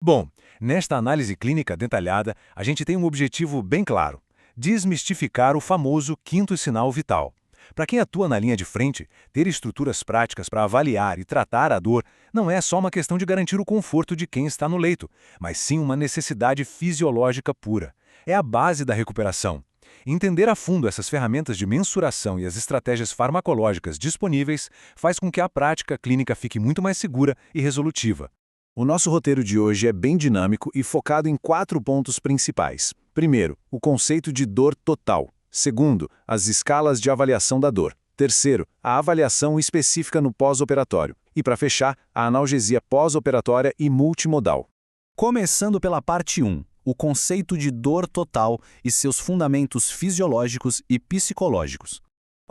Bom, nesta análise clínica detalhada, a gente tem um objetivo bem claro: desmistificar o famoso quinto sinal vital. Para quem atua na linha de frente, ter estruturas práticas para avaliar e tratar a dor não é só uma questão de garantir o conforto de quem está no leito, mas sim uma necessidade fisiológica pura. É a base da recuperação. Entender a fundo essas ferramentas de mensuração e as estratégias farmacológicas disponíveis faz com que a prática clínica fique muito mais segura e resolutiva. O nosso roteiro de hoje é bem dinâmico e focado em 4 pontos principais. Primeiro, o conceito de dor total. Segundo, as escalas de avaliação da dor. Terceiro, a avaliação específica no pós-operatório. E, para fechar, a analgesia pós-operatória e multimodal. Começando pela parte 1, o conceito de dor total e seus fundamentos fisiológicos e psicológicos.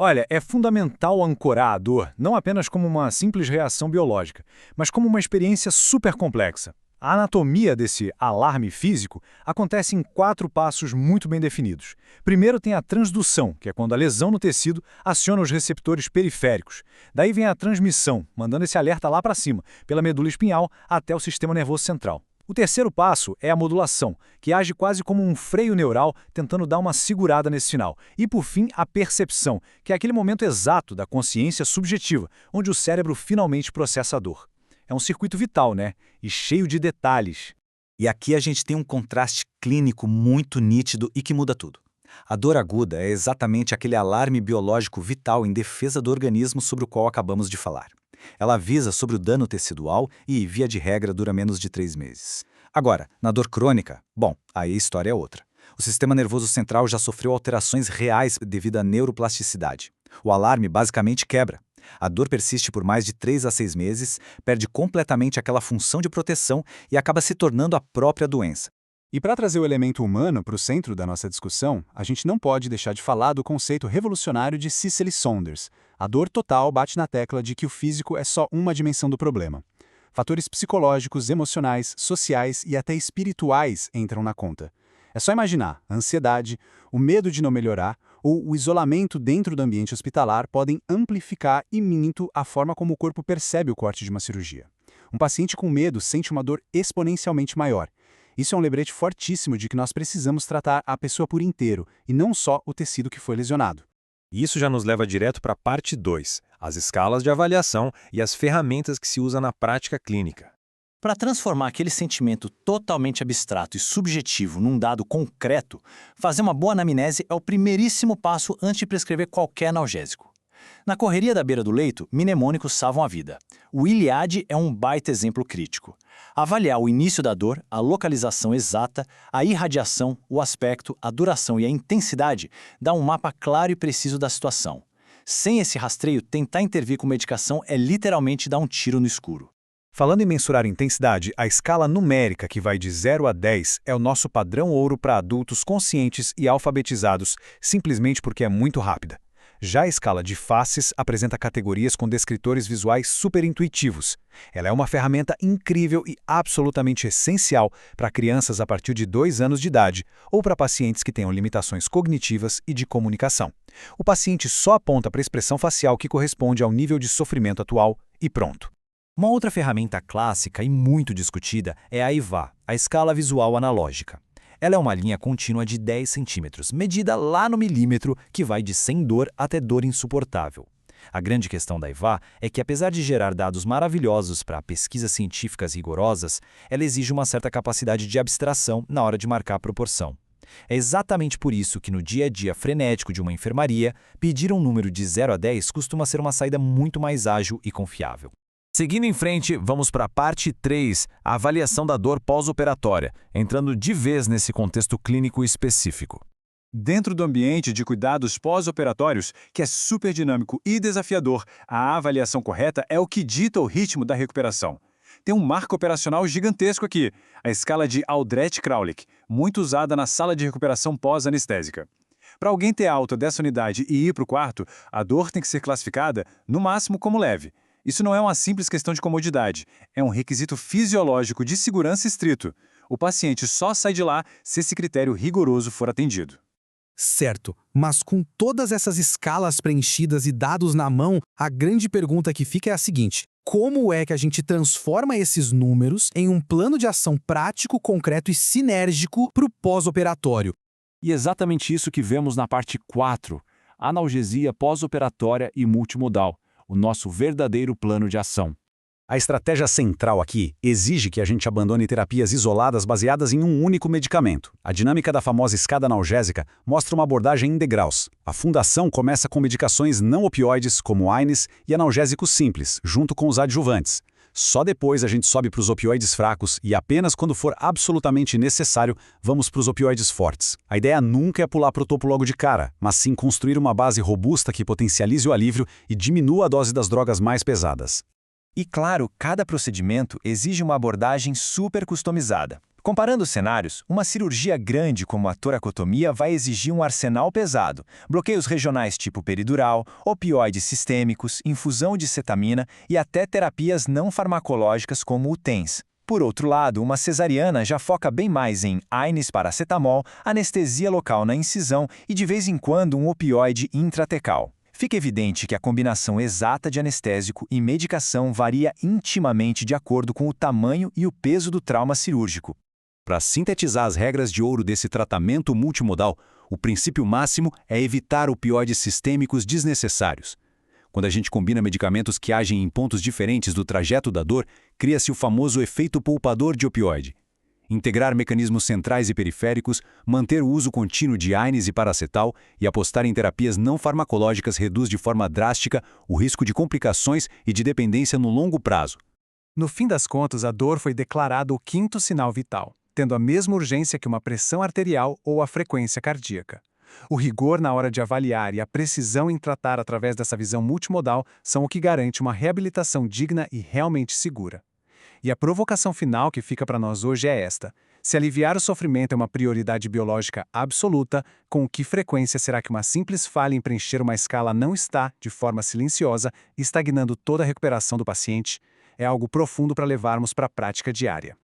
Olha, é fundamental ancorar a dor não apenas como uma simples reação biológica, mas como uma experiência super complexa. A anatomia desse alarme físico acontece em 4 passos muito bem definidos. Primeiro tem a transdução, que é quando a lesão no tecido aciona os receptores periféricos. Daí vem a transmissão, mandando esse alerta lá para cima, pela medula espinhal até o sistema nervoso central. O terceiro passo é a modulação, que age quase como um freio neural tentando dar uma segurada nesse sinal. E, por fim, a percepção, que é aquele momento exato da consciência subjetiva, onde o cérebro finalmente processa a dor. É um circuito vital, né? E cheio de detalhes. E aqui a gente tem um contraste clínico muito nítido e que muda tudo. A dor aguda é exatamente aquele alarme biológico vital em defesa do organismo sobre o qual acabamos de falar. Ela avisa sobre o dano tecidual e, via de regra, dura menos de 3 meses. Agora, na dor crônica, bom, aí a história é outra. O sistema nervoso central já sofreu alterações reais devido à neuroplasticidade. O alarme basicamente quebra. A dor persiste por mais de 3 a 6 meses, perde completamente aquela função de proteção e acaba se tornando a própria doença. E para trazer o elemento humano para o centro da nossa discussão, a gente não pode deixar de falar do conceito revolucionário de Cicely Saunders. A dor total bate na tecla de que o físico é só uma dimensão do problema. Fatores psicológicos, emocionais, sociais e até espirituais entram na conta. É só imaginar, a ansiedade, o medo de não melhorar ou o isolamento dentro do ambiente hospitalar podem amplificar e muito a forma como o corpo percebe o corte de uma cirurgia. Um paciente com medo sente uma dor exponencialmente maior. Isso é um lembrete fortíssimo de que nós precisamos tratar a pessoa por inteiro, e não só o tecido que foi lesionado. Isso já nos leva direto para a parte 2, as escalas de avaliação e as ferramentas que se usa na prática clínica. Para transformar aquele sentimento totalmente abstrato e subjetivo num dado concreto, fazer uma boa anamnese é o primeiríssimo passo antes de prescrever qualquer analgésico. Na correria da beira do leito, mnemônicos salvam a vida. O ILIAD é um baita exemplo crítico. Avaliar o início da dor, a localização exata, a irradiação, o aspecto, a duração e a intensidade dá um mapa claro e preciso da situação. Sem esse rastreio, tentar intervir com medicação é literalmente dar um tiro no escuro. Falando em mensurar intensidade, a escala numérica que vai de 0 a 10 é o nosso padrão ouro para adultos conscientes e alfabetizados, simplesmente porque é muito rápida. Já a escala de faces apresenta categorias com descritores visuais super intuitivos. Ela é uma ferramenta incrível e absolutamente essencial para crianças a partir de 2 anos de idade ou para pacientes que tenham limitações cognitivas e de comunicação. O paciente só aponta para a expressão facial que corresponde ao nível de sofrimento atual e pronto. Uma outra ferramenta clássica e muito discutida é a IVA, a escala visual analógica. Ela é uma linha contínua de 10 centímetros, medida lá no milímetro, que vai de sem dor até dor insuportável. A grande questão da IVA é que, apesar de gerar dados maravilhosos para pesquisas científicas rigorosas, ela exige uma certa capacidade de abstração na hora de marcar a proporção. É exatamente por isso que no dia a dia frenético de uma enfermaria, pedir um número de 0 a 10 costuma ser uma saída muito mais ágil e confiável. Seguindo em frente, vamos para a parte 3, a avaliação da dor pós-operatória, entrando de vez nesse contexto clínico específico. Dentro do ambiente de cuidados pós-operatórios, que é super dinâmico e desafiador, a avaliação correta é o que dita o ritmo da recuperação. Tem um marco operacional gigantesco aqui, a escala de Aldrich-Kraulik, muito usada na sala de recuperação pós-anestésica. Para alguém ter alta dessa unidade e ir para o quarto, a dor tem que ser classificada, no máximo, como leve. Isso não é uma simples questão de comodidade, é um requisito fisiológico de segurança estrito. O paciente só sai de lá se esse critério rigoroso for atendido. Certo, mas com todas essas escalas preenchidas e dados na mão, a grande pergunta que fica é a seguinte: como é que a gente transforma esses números em um plano de ação prático, concreto e sinérgico para o pós-operatório. E exatamente isso que vemos na parte 4, analgesia pós-operatória e multimodal, o nosso verdadeiro plano de ação. A estratégia central aqui exige que a gente abandone terapias isoladas baseadas em um único medicamento. A dinâmica da famosa escada analgésica mostra uma abordagem em degraus. A fundação começa com medicações não opioides, como AINES, e analgésicos simples, junto com os adjuvantes. Só depois a gente sobe para os opioides fracos e apenas quando for absolutamente necessário, vamos para os opioides fortes. A ideia nunca é pular para o topo logo de cara, mas sim construir uma base robusta que potencialize o alívio e diminua a dose das drogas mais pesadas. E claro, cada procedimento exige uma abordagem super customizada. Comparando os cenários, uma cirurgia grande como a toracotomia vai exigir um arsenal pesado, bloqueios regionais tipo peridural, opioides sistêmicos, infusão de cetamina e até terapias não farmacológicas como o TENS. Por outro lado, uma cesariana já foca bem mais em AINES paracetamol, anestesia local na incisão e de vez em quando um opioide intratecal. Fica evidente que a combinação exata de anestésico e medicação varia intimamente de acordo com o tamanho e o peso do trauma cirúrgico. Para sintetizar as regras de ouro desse tratamento multimodal, o princípio máximo é evitar opioides sistêmicos desnecessários. Quando a gente combina medicamentos que agem em pontos diferentes do trajeto da dor, cria-se o famoso efeito poupador de opioide. Integrar mecanismos centrais e periféricos, manter o uso contínuo de AINES e paracetal e apostar em terapias não farmacológicas reduz de forma drástica o risco de complicações e de dependência no longo prazo. No fim das contas, a dor foi declarada o quinto sinal vital, tendo a mesma urgência que uma pressão arterial ou a frequência cardíaca. O rigor na hora de avaliar e a precisão em tratar através dessa visão multimodal são o que garante uma reabilitação digna e realmente segura. E a provocação final que fica para nós hoje é esta: se aliviar o sofrimento é uma prioridade biológica absoluta, com que frequência será que uma simples falha em preencher uma escala não está, de forma silenciosa, estagnando toda a recuperação do paciente? É algo profundo para levarmos para a prática diária.